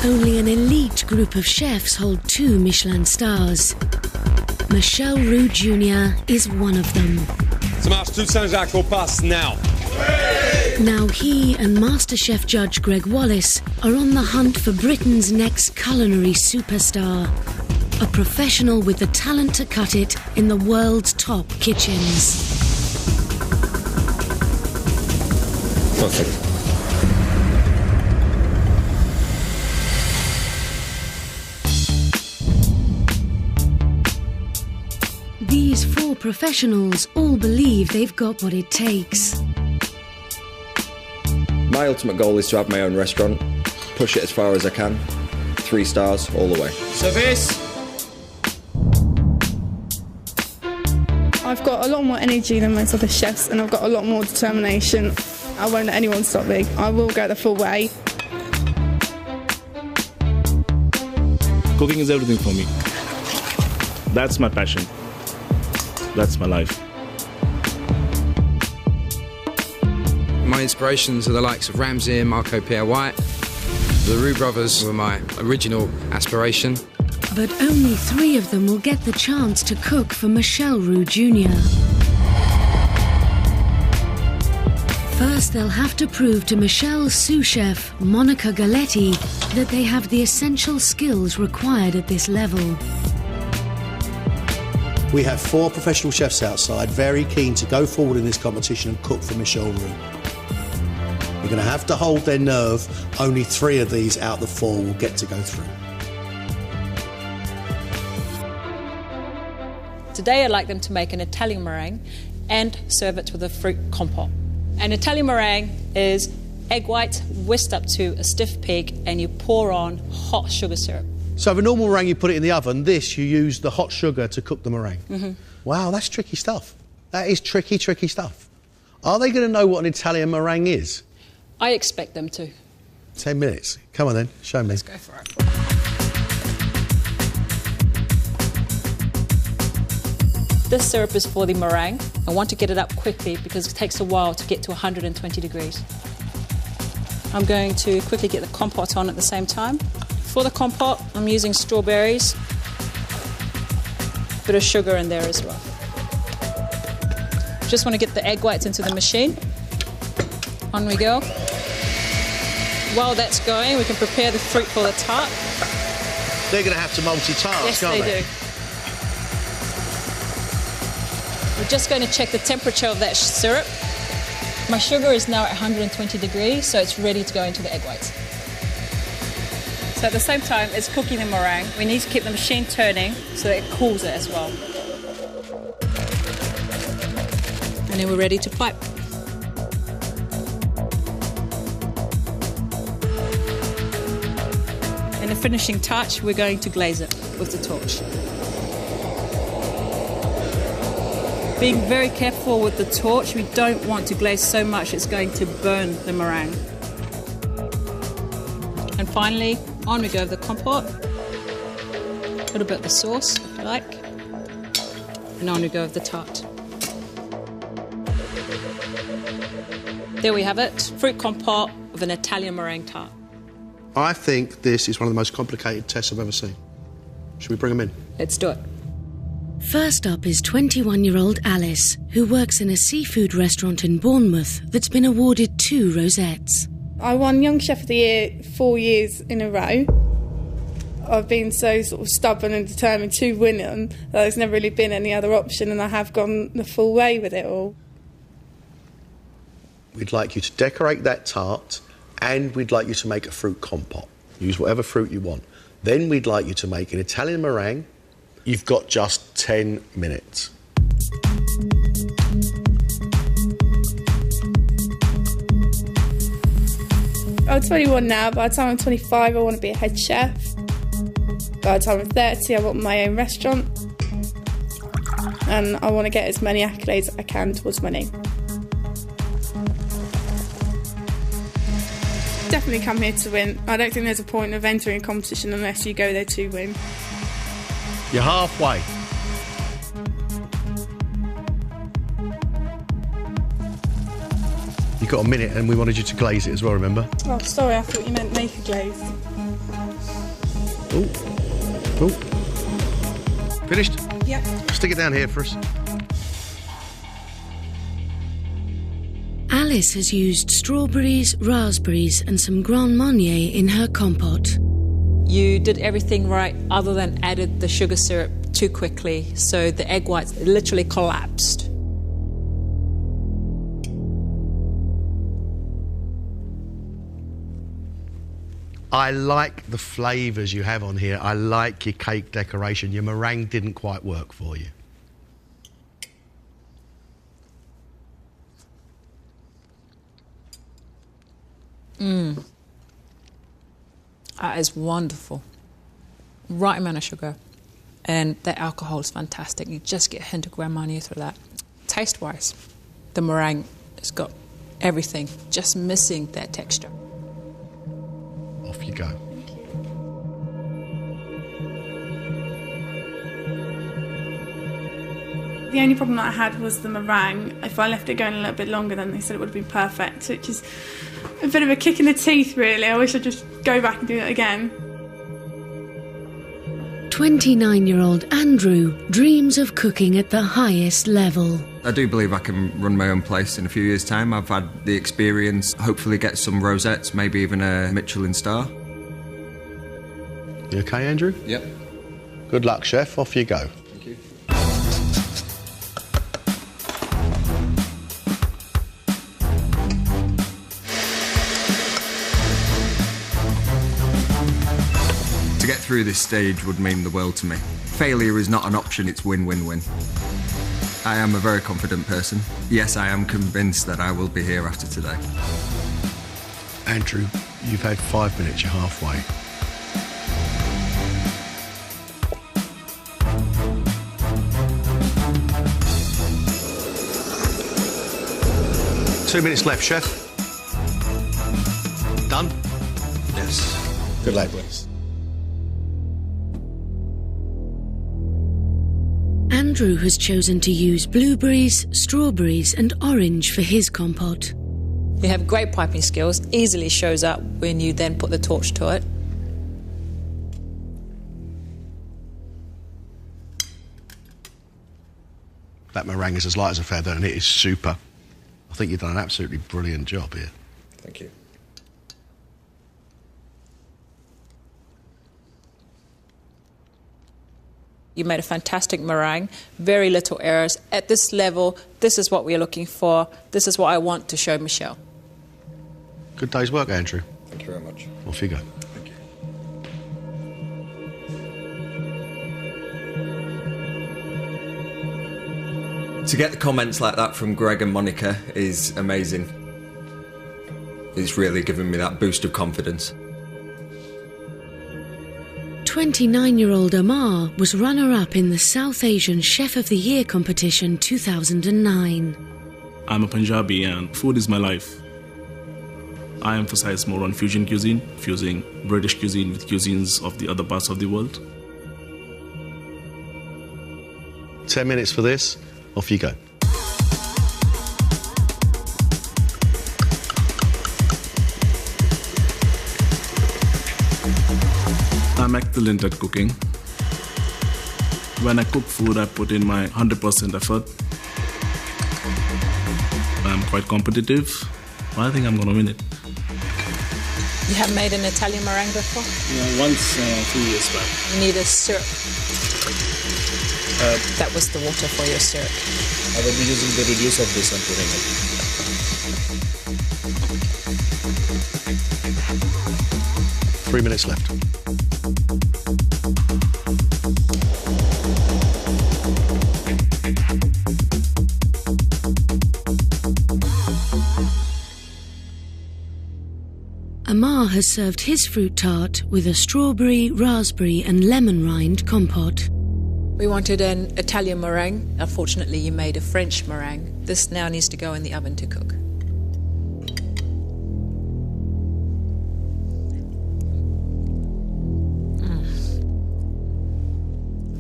Only an elite group of chefs hold 2 Michelin stars. Michel Roux Jr. is one of them. Ça marche, tout Saint-Jacques au passe now. Now he and MasterChef judge Greg Wallace are on the hunt for Britain's next culinary superstar. A professional with the talent to cut it in the world's top kitchens. Perfect. These 4 professionals all believe they've got what it takes. My ultimate goal is to have my own restaurant, push it as far as I can, 3 stars all the way. Service! I've got a lot more energy than most other chefs, and I've got a lot more determination. I won't let anyone stop me. I will go the full way. Cooking is everything for me. That's my passion. That's my life. My inspirations are the likes of Ramsay and Marco Pierre White. The Roux brothers were my original aspiration. But only 3 of them will get the chance to cook for Michel Roux Jr. First, they'll have to prove to Michel's sous chef, Monica Galetti, that they have the essential skills required at this level. We have 4 professional chefs outside, very keen to go forward in this competition and cook for Michel Roux. You're going to have to hold their nerve. Only 3 of these out of the 4 will get to go through. Today I'd like them to make an Italian meringue and serve it with a fruit compote. An Italian meringue is egg white whisked up to a stiff peak and you pour on hot sugar syrup. So the normal meringue, you put it in the oven. This, you use the hot sugar to cook the meringue. Mm-hmm. Wow, that's tricky stuff. That is tricky, tricky stuff. Are they going to know what an Italian meringue is? I expect them to. 10 minutes. Come on then, show me. Let's go for it. This syrup is for the meringue. I want to get it up quickly because it takes a while to get to 120 degrees. I'm going to quickly get the compote on at the same time. For the compote, I'm using strawberries, bit of sugar in there as well. Just want to get the egg whites into the machine. On we go. While that's going, we can prepare the fruit for the tart. They're going to have to multitask, yes, aren't they do. We're just going to check the temperature of that syrup. My sugar is now at 120 degrees, so it's ready to go into the egg whites. So at the same time it's cooking the meringue, we need to keep the machine turning so that it cools it as well. And then we're ready to pipe. In the finishing touch, we're going to glaze it with the torch. Being very careful with the torch, we don't want to glaze so much it's going to burn the meringue. And finally, on we go with the compote. A little bit of the sauce, if you like. And on we go with the tart. There we have it, fruit compote with an Italian meringue tart. I think this is one of the most complicated tests I've ever seen. Should we bring them in? Let's do it. First up is 21-year-old Alice, who works in a seafood restaurant in Bournemouth that's been awarded 2 rosettes. I won Young Chef of the Year 4 years in a row. I've been so sort of stubborn and determined to win them that there's never really been any other option, and I have gone the full way with it all. We'd like you to decorate that tart, and we'd like you to make a fruit compote. Use whatever fruit you want. Then we'd like you to make an Italian meringue. You've got just 10 minutes. I'm 21 now. By the time I'm 25, I want to be a head chef. By the time I'm 30, I want my own restaurant. And I want to get as many accolades as I can towards my name. Definitely come here to win. I don't think there's a point of entering a competition unless you go there to win. You're halfway. You've got a minute and we wanted you to glaze it as well, remember? Oh, sorry, I thought you meant make a glaze. Oh. Oh. Finished? Yep. Stick it down here for us. Alice has used strawberries, raspberries and some Grand Marnier in her compote. You did everything right other than added the sugar syrup too quickly, so the egg whites literally collapsed. I like the flavours you have on here. I like your cake decoration. Your meringue didn't quite work for you. That is wonderful. Right amount of sugar. And the alcohol is fantastic. You just get a hint of Grand Marnier through that. Taste-wise, the meringue has got everything, just missing that texture. Off you go. The only problem that I had was the meringue. If I left it going a little bit longer, then they said it would have been perfect, which is a bit of a kick in the teeth, really. I wish I'd just go back and do it again. 29-year-old Andrew dreams of cooking at the highest level. I do believe I can run my own place in a few years' time. I've had the experience, hopefully get some rosettes, maybe even a Michelin star. You okay, Andrew? Yep. Good luck, chef. Off you go. Thank you. To get through this stage would mean the world to me. Failure is not an option, it's win-win-win. I am a very confident person. Yes, I am convinced that I will be here after today. Andrew, you've had 5 minutes. You're halfway. Two minutes left, chef. Done? Yes. Good luck, please. Andrew has chosen to use blueberries, strawberries and orange for his compote. You have great piping skills, easily shows up when you then put the torch to it. That meringue is as light as a feather and it is super. I think you've done an absolutely brilliant job here. Thank you. You made a fantastic meringue, very little errors. At this level, this is what we're looking for. This is what I want to show Michelle. Good day's work, Andrew. Thank you very much. Off you go. Thank you. To get comments like that from Greg and Monica is amazing. It's really given me that boost of confidence. 29-year-old Amar was runner-up in the South Asian Chef of the Year competition 2009. I'm a Punjabi and food is my life. I emphasize more on fusion cuisine, fusing British cuisine with cuisines of the other parts of the world. 10 minutes for this. Off you go. I'm excellent at cooking. When I cook food, I put in my 100% effort. I'm quite competitive, but I think I'm going to win it. You have made an Italian meringue before? Yeah, once a few years back. You need a syrup. That was the water for your syrup. I will be using the reduce of this and putting it. 3 minutes left. Amar has served his fruit tart with a strawberry, raspberry and lemon rind compote. We wanted an Italian meringue. Unfortunately, you made a French meringue. This now needs to go in the oven to cook.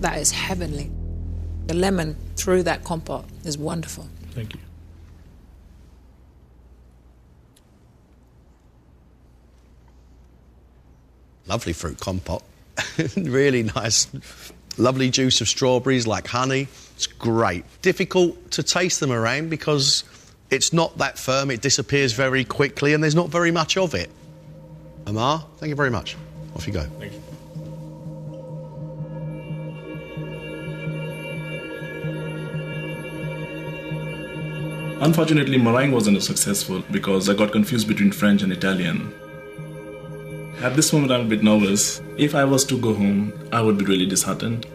That is heavenly. The lemon through that compote is wonderful. Thank you. Lovely fruit compote. Really nice, lovely juice of strawberries like honey. It's great. Difficult to taste the meringue because it's not that firm, it disappears very quickly and there's not very much of it. Amar, thank you very much. Off you go. Thank you. Unfortunately, meringue wasn't successful because I got confused between French and Italian. At this moment, I'm a bit nervous. If I was to go home, I would be really disheartened.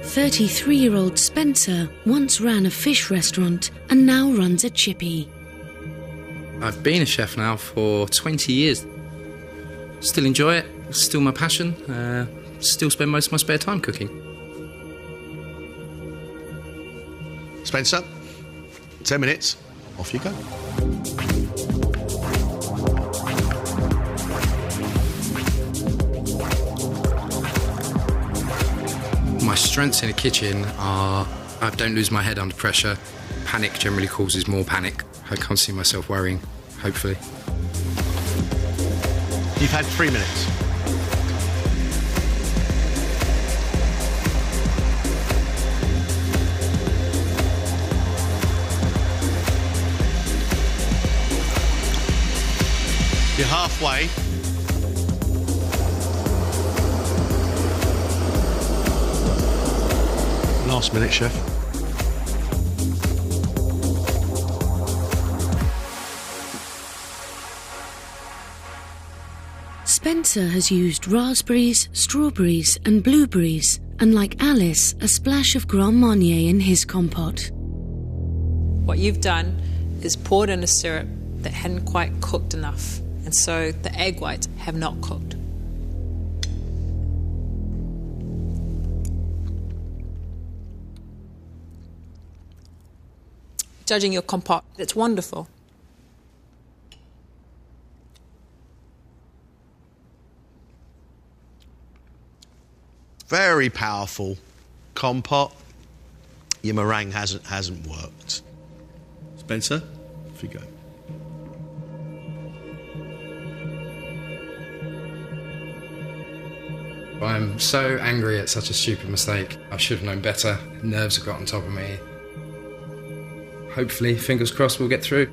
33-year-old Spencer once ran a fish restaurant and now runs a chippy. I've been a chef now for 20 years. Still enjoy it, still my passion, still spend most of my spare time cooking. Spencer, 10 minutes, off you go. My strengths in the kitchen are I don't lose my head under pressure. Panic generally causes more panic. I can't see myself worrying, hopefully. You've had 3 minutes. You're halfway. Last minute, chef. Spencer has used raspberries, strawberries and blueberries, and like Alice, a splash of Grand Marnier in his compote. What you've done is poured in a syrup that hadn't quite cooked enough, and so the egg whites have not cooked. Judging your compote, it's wonderful. Very powerful compote. Your meringue hasn't worked. Spencer, off you go. I'm so angry at such a stupid mistake. I should have known better. Nerves have got on top of me. Hopefully, fingers crossed, we'll get through.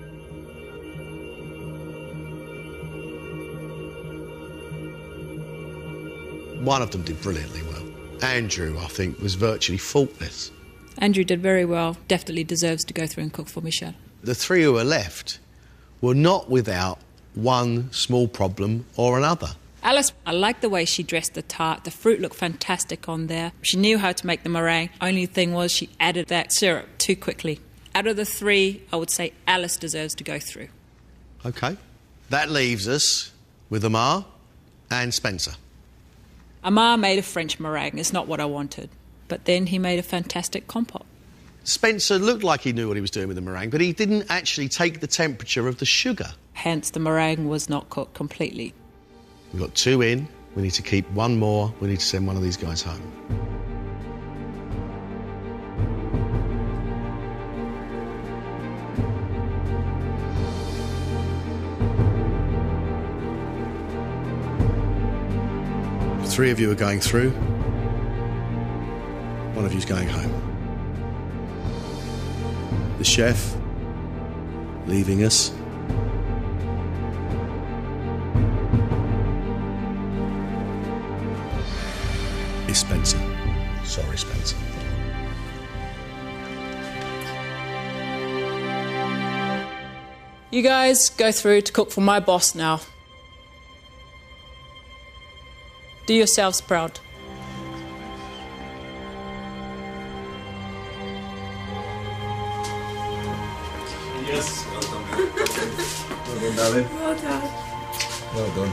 One of them did brilliantly well. Andrew, I think, was virtually faultless. Andrew did very well, definitely deserves to go through and cook for Michelle. The three who were left were not without one small problem or another. Alice, I like the way she dressed the tart. The fruit looked fantastic on there. She knew how to make the meringue. Only thing was she added that syrup too quickly. Out of the three, I would say Alice deserves to go through. OK. That leaves us with Amar and Spencer. Amar made a French meringue. It's not what I wanted. But then he made a fantastic compote. Spencer looked like he knew what he was doing with the meringue, but he didn't actually take the temperature of the sugar. Hence, the meringue was not cooked completely. We've got 2 in. We need to keep 1 more. We need to send one of these guys home. The 3 of you are going through. 1 of you's going home. The chef leaving us. Is Spencer. Sorry, Spencer. You guys go through to cook for my boss now. Do yourselves proud. Yes, well done. Well done, darling. Well done. Well done.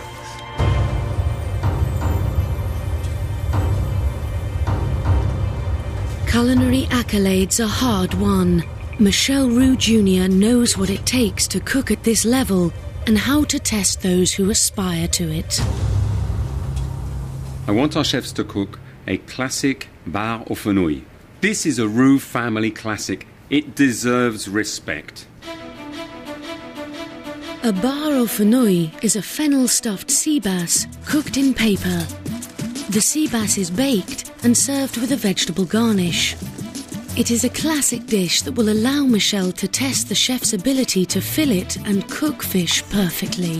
Culinary accolades are hard won. Michel Roux Jr. knows what it takes to cook at this level and how to test those who aspire to it. I want our chefs to cook a classic bar au fenouil. This is a Roux family classic. It deserves respect. A bar au fenouil is a fennel-stuffed sea bass cooked in paper. The sea bass is baked and served with a vegetable garnish. It is a classic dish that will allow Michelle to test the chef's ability to fillet and cook fish perfectly.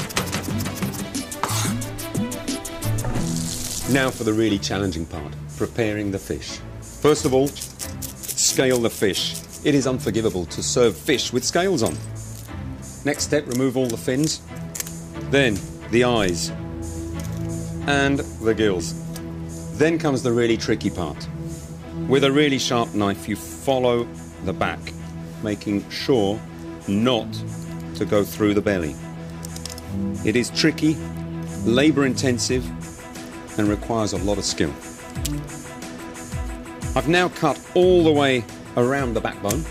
Now for the really challenging part, preparing the fish. First of all, scale the fish. It is unforgivable to serve fish with scales on. Next step, remove all the fins, then the eyes and the gills. Then comes the really tricky part. With a really sharp knife, you follow the back, making sure not to go through the belly. It is tricky, labour-intensive, and requires a lot of skill. I've now cut all the way around the backbone,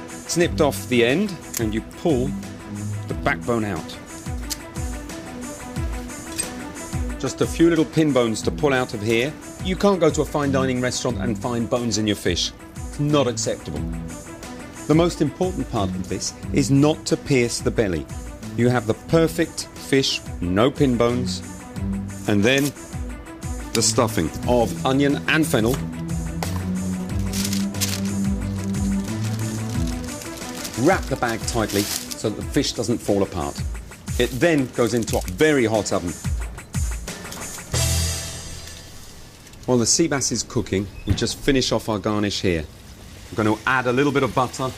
snipped off the end, and you pull the backbone out. Just a few little pin bones to pull out of here. You can't go to a fine dining restaurant and find bones in your fish. It's not acceptable. The most important part of this is not to pierce the belly. You have the perfect fish, no pin bones, and then the stuffing of onion and fennel. Wrap the bag tightly so that the fish doesn't fall apart. It then goes into a very hot oven. While the sea bass is cooking, we just finish off our garnish here. We're going to add a little bit of butter.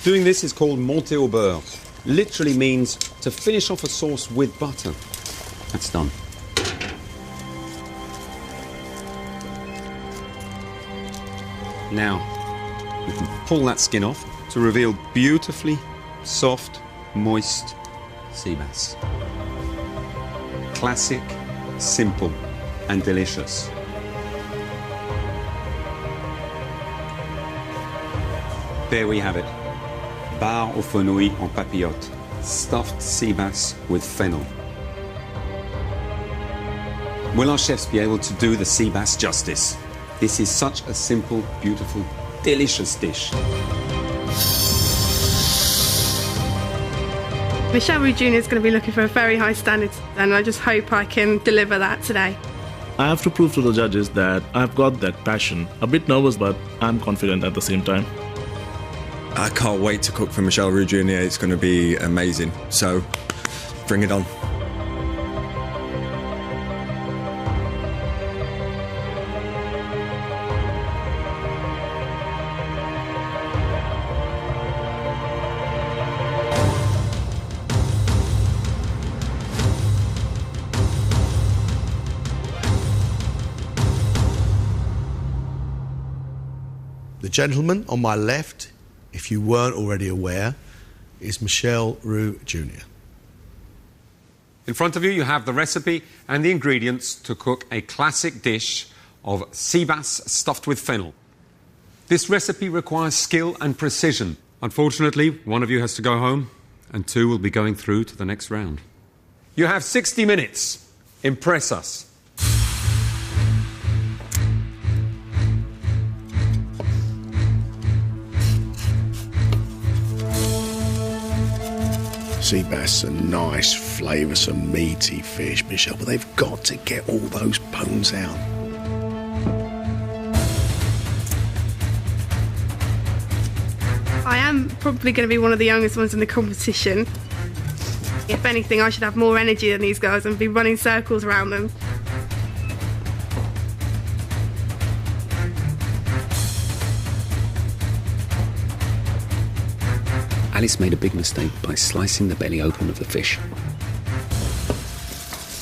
Doing this is called monter au beurre. Literally means to finish off a sauce with butter. That's done. Now, we can pull that skin off to reveal beautifully soft, moist sea bass. Classic, simple, and delicious. There we have it. Bar au fenouil en papillote. Stuffed sea bass with fennel. Will our chefs be able to do the sea bass justice? This is such a simple, beautiful, delicious dish. Michelle Roux Jr. is going to be looking for a very high standard, and I just hope I can deliver that today. I have to prove to the judges that I've got that passion. A bit nervous, but I'm confident at the same time. I can't wait to cook for Michelle Roux Jr. It's going to be amazing. So, bring it on. The gentleman on my left, if you weren't already aware, is Michelle Roux Jr. In front of you, you have the recipe and the ingredients to cook a classic dish of sea bass stuffed with fennel. This recipe requires skill and precision. Unfortunately, one of you has to go home, and two will be going through to the next round. You have 60 minutes. Impress us. Sea bass, a nice, flavoursome, meaty fish, Michelle, but they've got to get all those bones out. I am probably going to be one of the youngest ones in the competition. If anything, I should have more energy than these guys and be running circles around them. Alice made a big mistake by slicing the belly open of the fish.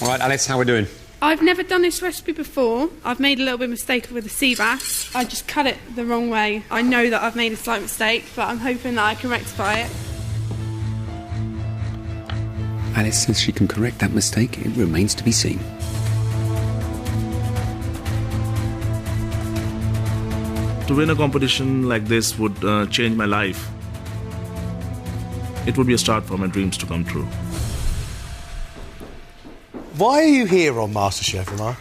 All right, Alice, how are we doing? I've never done this recipe before. I've made a little bit of a mistake with the sea bass. I just cut it the wrong way. I know that I've made a slight mistake, but I'm hoping that I can rectify it. Alice says she can correct that mistake. It remains to be seen. To win a competition like this would change my life. It would be a start for my dreams to come true. Why are you here on MasterChef, Amar?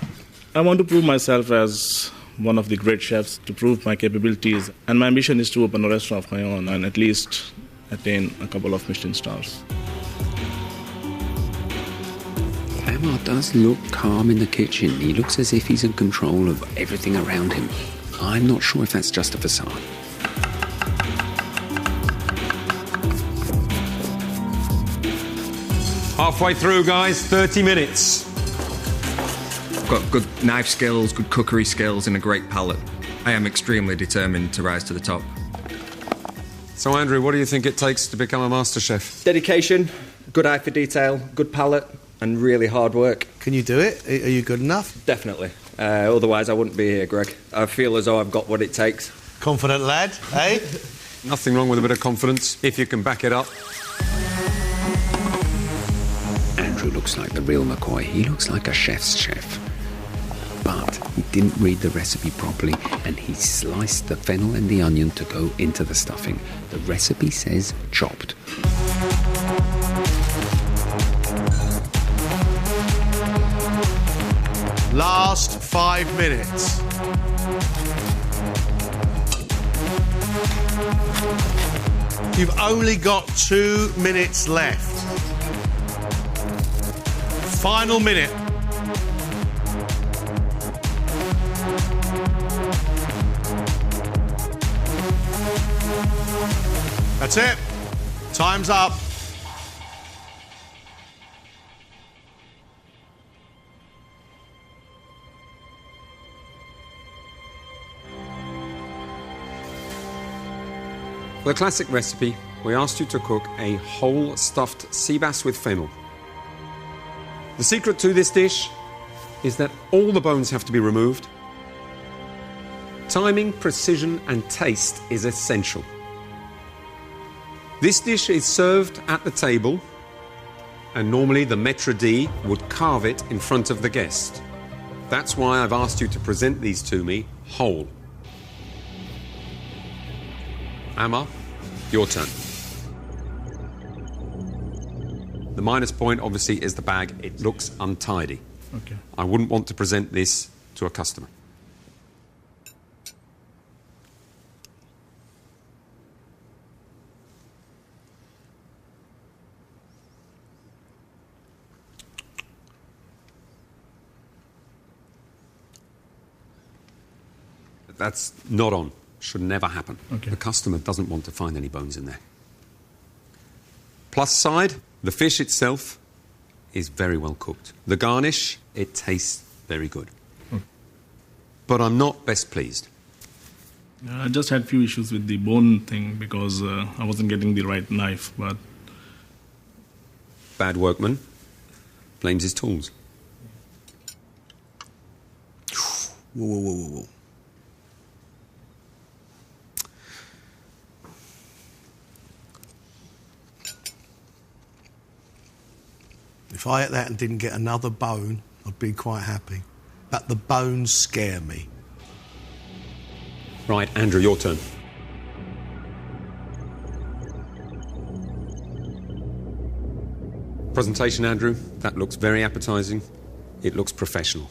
I want to prove myself as one of the great chefs, to prove my capabilities, and my ambition is to open a restaurant of my own and at least attain a couple of Michelin stars. Amar does look calm in the kitchen. He looks as if he's in control of everything around him. I'm not sure if that's just a facade. Halfway through, guys. 30 minutes. I've got good knife skills, good cookery skills, and a great palate. I am extremely determined to rise to the top. So, Andrew, what do you think it takes to become a master chef? Dedication, good eye for detail, good palate, and really hard work. Can you do it? Are you good enough? Definitely. Otherwise, I wouldn't be here, Greg. I feel as though I've got what it takes. Confident lad, eh? Nothing wrong with a bit of confidence, if you can back it up. Andrew looks like the real McCoy. He looks like a chef's chef. But he didn't read the recipe properly, and he sliced the fennel and the onion to go into the stuffing. The recipe says chopped. Last 5 minutes. You've only got 2 minutes left. Final minute. That's it. Time's up. For the classic recipe, we asked you to cook a whole stuffed sea bass with fennel. The secret to this dish is that all the bones have to be removed. Timing, precision, and taste is essential. This dish is served at the table, and normally the maître d' would carve it in front of the guest. That's why I've asked you to present these to me whole. Amar, your turn. The minus point, obviously, is the bag. It looks untidy. Okay. I wouldn't want to present this to a customer. That's not on. Should never happen. Okay. The customer doesn't want to find any bones in there. Plus side, the fish itself is very well cooked. The garnish, it tastes very good. But I'm not best pleased. I just had few issues with the bone thing because I wasn't getting the right knife, but... Bad workman blames his tools. Whoa, whoa, whoa, whoa, whoa. If I ate that and didn't get another bone, I'd be quite happy. But the bones scare me. Right, Andrew, your turn. Presentation, Andrew, that looks very appetising. It looks professional.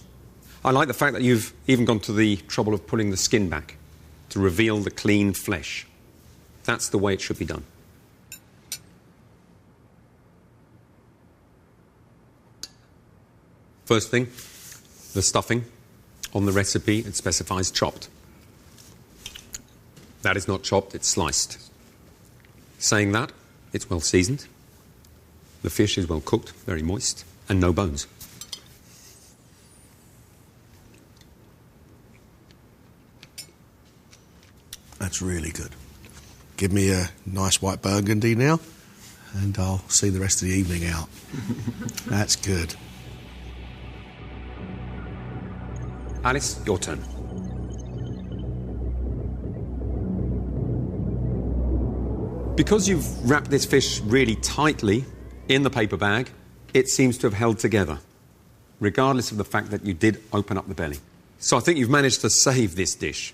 I like the fact that you've even gone to the trouble of pulling the skin back to reveal the clean flesh. That's the way it should be done. First thing, the stuffing. On the recipe, it specifies chopped. That is not chopped, it's sliced. Saying that, it's well seasoned. The fish is well cooked, very moist, and no bones. That's really good. Give me a nice white burgundy now, and I'll see the rest of the evening out. That's good. Alice, your turn. Because you've wrapped this fish really tightly in the paper bag, it seems to have held together, regardless of the fact that you did open up the belly. So I think you've managed to save this dish.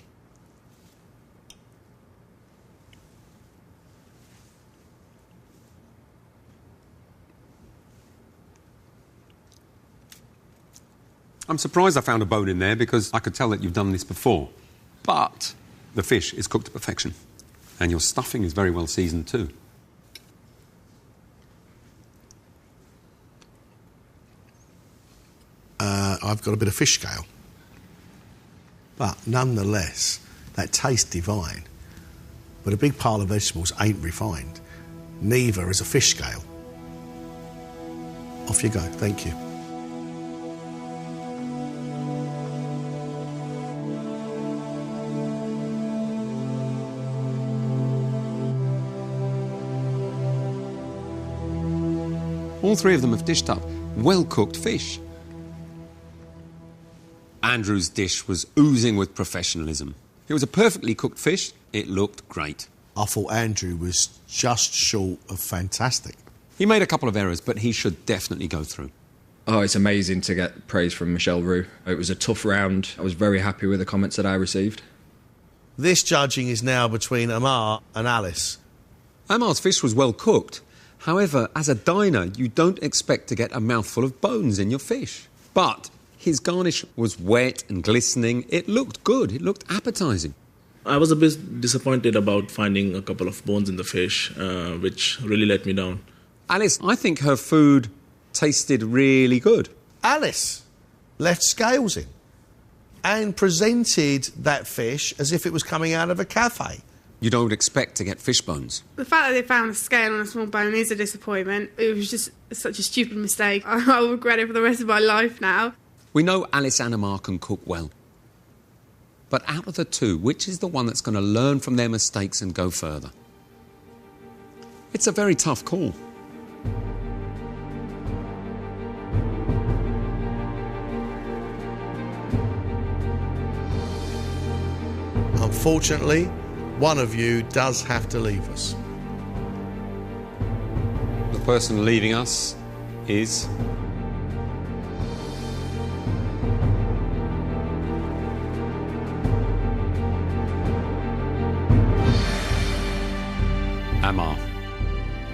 I'm surprised I found a bone in there because I could tell that you've done this before. But the fish is cooked to perfection. And your stuffing is very well seasoned too. I've got a bit of fish scale. But nonetheless, that tastes divine. But a big pile of vegetables ain't refined. Neither is a fish scale. Off you go. Thank you. All three of them have dished up well-cooked fish. Andrew's dish was oozing with professionalism. It was a perfectly cooked fish. It looked great. I thought Andrew was just short of fantastic. He made a couple of errors, but he should definitely go through. Oh, it's amazing to get praise from Michelle Roux. It was a tough round. I was very happy with the comments that I received. This judging is now between Amar and Alice. Amar's fish was well cooked. However, as a diner, you don't expect to get a mouthful of bones in your fish. But his garnish was wet and glistening. It looked good. It looked appetising. I was a bit disappointed about finding a couple of bones in the fish, which really let me down. Alice, I think her food tasted really good. Alice left scales in and presented that fish as if it was coming out of a cafe. You don't expect to get fish bones. The fact that they found a scale on a small bone is a disappointment. It was just such a stupid mistake. I'll regret it for the rest of my life now. We know Alice and Amar can cook well. But out of the two, which is the one that's going to learn from their mistakes and go further? It's a very tough call. Unfortunately, one of you does have to leave us. The person leaving us is... Amar.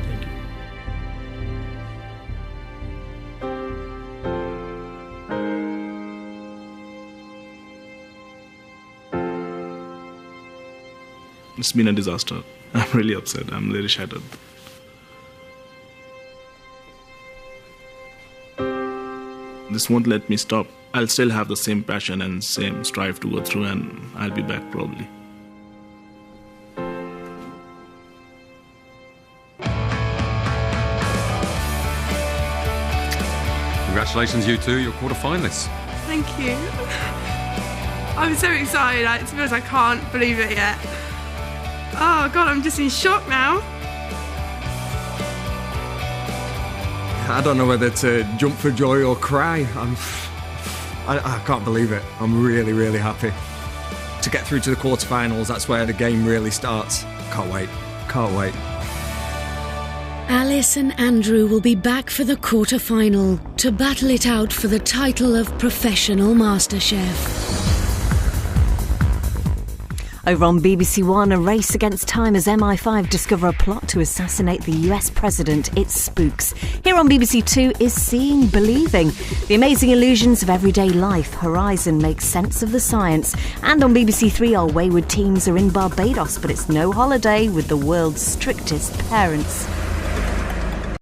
Thank you. It's been a disaster. I'm really upset. I'm really shattered. This won't let me stop. I'll still have the same passion and same strive to go through, and I'll be back probably. Congratulations, you two. You're quarter-finalists. Thank you. I'm so excited. To be honest, I can't believe it yet. Oh, God, I'm just in shock now. I don't know whether to jump for joy or cry. I can't believe it. I'm really, really happy. To get through to the quarterfinals, that's where the game really starts. Can't wait. Can't wait. Alice and Andrew will be back for the quarter-final to battle it out for the title of Professional MasterChef. Over on BBC One, a race against time as MI5 discover a plot to assassinate the US president. It spooks. Here on BBC Two is Seeing Believing. The amazing illusions of everyday life. Horizon makes sense of the science. And on BBC Three, our wayward teens are in Barbados, but it's no holiday with the world's strictest parents.